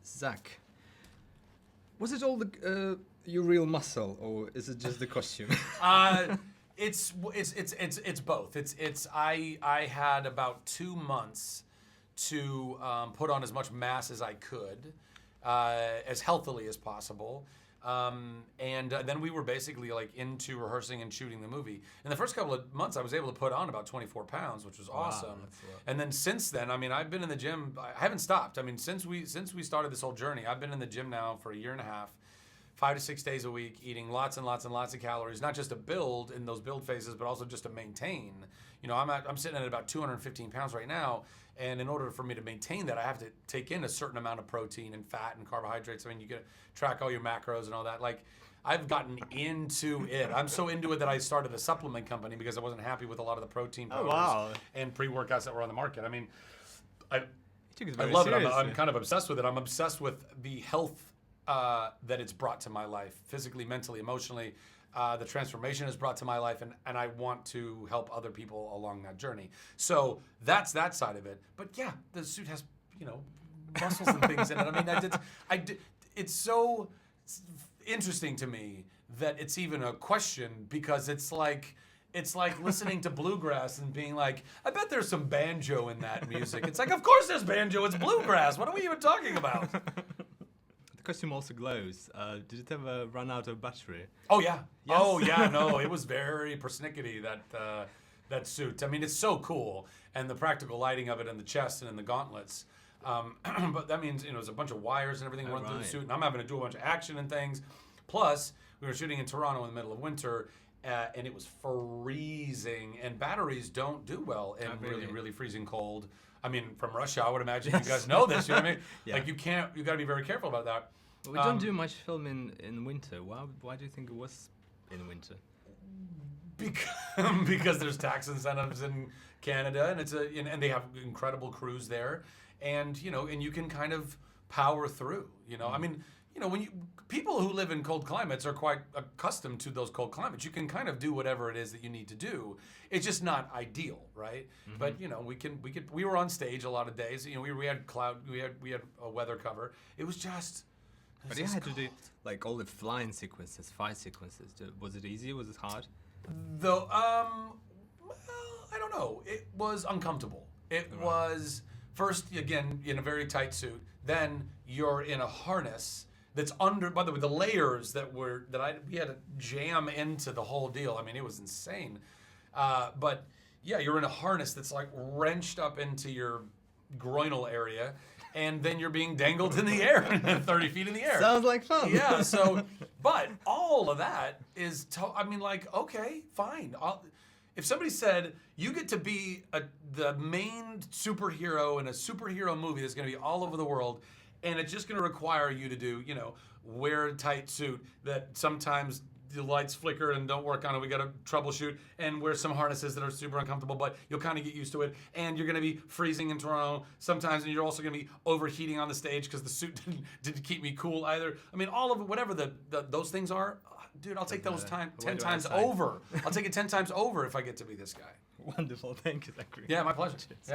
Zach, was it all your real muscle, or is it just the costume? It's both. I had about 2 months to put on as much mass as I could, as healthily as possible. And then we were basically like into rehearsing and shooting the movie. In the first couple of months, I was able to put on about 24 pounds, which was awesome. And then since then, I mean, I've been in the gym. I haven't stopped. I mean, since we started this whole journey, I've been in the gym now for a year and a half. 5 to 6 days a week, eating lots and lots and lots of calories, not just to build in those build phases, but also just to maintain. You know, I'm sitting at about 215 pounds right now, and in order for me to maintain that, I have to take in a certain amount of protein and fat and carbohydrates. I mean, you can track all your macros and all that. Like, I've gotten into it. I'm so into it that I started a supplement company because I wasn't happy with a lot of the protein powders and pre-workouts that were on the market. I mean, I love it. I'm kind of obsessed with it. I'm obsessed with the health that it's brought to my life, physically, mentally, emotionally. The transformation is brought to my life, and I want to help other people along that journey. So that's that side of it. But yeah, the suit has, you know, muscles and things in it. I mean, it's so interesting to me that it's even a question, because it's like listening to bluegrass and being like, I bet there's some banjo in that music. It's like, of course there's banjo. It's bluegrass. What are we even talking about? The costume also glows. Did it ever run out of battery? Oh yeah. Yes? Oh yeah. No, it was very persnickety, that suit. I mean, it's so cool, and the practical lighting of it, and the chest and in the gauntlets. But that means, you know, there's a bunch of wires and everything running through the suit, and I'm having to do a bunch of action and things. Plus, we were shooting in Toronto in the middle of winter, and it was freezing, and batteries don't do well in really freezing cold. I mean, from Russia, I would imagine you guys know this. You know what I mean? Yeah. Like, you got to be very careful about that. We don't do much film in winter. Why do you think it was in winter? Because there's tax incentives in Canada, and and they have incredible crews there, and you know, and you can kind of power through. You know, I mean, you know, people who live in cold climates are quite accustomed to those cold climates. You can kind of do whatever it is that you need to do. It's just not ideal, right? Mm-hmm. But you know, we were on stage a lot of days. You know, we had we had a weather cover. It was just. But you had to do like all the flying sequences, fight sequences. Was it easy? Was it hard? Though, well, I don't know. It was uncomfortable. It was first, again, in a very tight suit. Then you're in a harness that's under. By the way, the layers we had to jam into the whole deal. I mean, it was insane. But yeah, you're in a harness that's like wrenched up into your groinal area. And then you're being dangled in the air, 30 feet in the air. Sounds like fun. Yeah, so, but all of that is, I mean, like, okay, fine. If somebody said, you get to be the main superhero in a superhero movie that's going to be all over the world, and it's just going to require you to do, you know, wear a tight suit that sometimes the lights flicker and don't work on it. We got to troubleshoot and wear some harnesses that are super uncomfortable, but you'll kind of get used to it. And you're going to be freezing in Toronto sometimes, and you're also going to be overheating on the stage because the suit didn't keep me cool either. I mean, all of it, whatever those things are, dude, I'll take those 10 times over. I'll take it 10 times over if I get to be this guy. Wonderful. Thank you, Zachary. Yeah, my pleasure. Yeah.